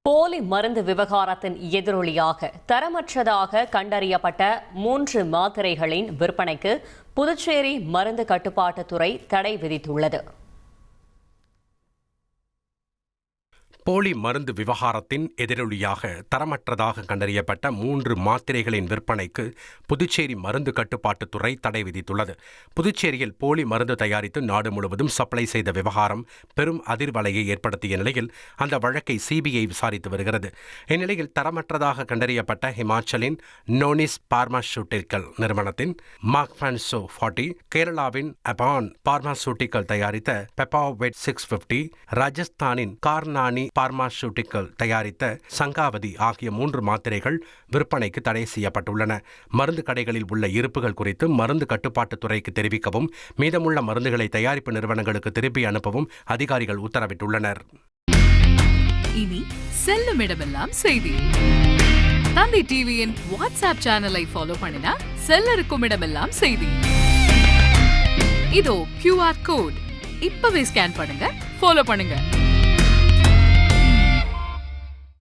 போலி மருந்து விவகாரத்தின் எதிரொலியாக தரமற்றதாக கண்டறியப்பட்ட 3 மாத்திரைகளின் விற்பனைக்கு புதுச்சேரி மருந்து கட்டுப்பாட்டுத்துறை தடை விதித்துள்ளது. போலி மருந்து விவகாரத்தின் எதிரொலியாக தரமற்றதாக கண்டறியப்பட்ட 3 மாத்திரைகளின் விற்பனைக்கு புதுச்சேரி மருந்து கட்டுப்பாட்டுத்துறை தடை விதித்துள்ளது. புதுச்சேரியில் போலி மருந்து தயாரித்து நாடு முழுவதும் சப்ளை செய்த விவகாரம் பெரும் அதிர்வலையை ஏற்படுத்திய நிலையில் அந்த வழக்கை சிபிஐ விசாரித்து வருகிறது. இந்நிலையில் தரமற்றதாக கண்டறியப்பட்ட ஹிமாச்சலின் நோனிஸ் பார்மாசூட்டிக்கல் நிறுவனத்தின் மாக்ஃபான்சோ 40, கேரளாவின் அபான் பார்மாசூட்டிக்கல் தயாரித்த பெப்பாவெட் 650, ராஜஸ்தானின் கார்னானி பார்மாசூட்டிக்கல் தயாரித்த சங்காவதி ஆகிய 3 மாத்திரைகள் விற்பனைக்கு தடை செய்யப்பட்டுள்ளன. மருந்து கடைகளில் உள்ள இருப்புகள் குறித்து மருந்து கட்டுப்பாட்டுத்துறைக்கு தெரிவிக்கவும் மீதமுள்ள மருந்துகளை தயாரிப்பு நிறுவனங்களுக்கு திருப்பி அனுப்பவும் அதிகாரிகள் உத்தரவிட்டுள்ளனர். இனி செல்லும் இடமெல்லாம் செய்தி. தந்தி டிவியின் வாட்ஸ்அப் சேனலை ஃபாலோ பண்ணினா செல்ல இருக்கும் இடமெல்லாம் செய்தி. இதோ QR கோட் இப்பவே ஸ்கேன் பண்ணுங்க, ஃபாலோ பண்ணுங்க.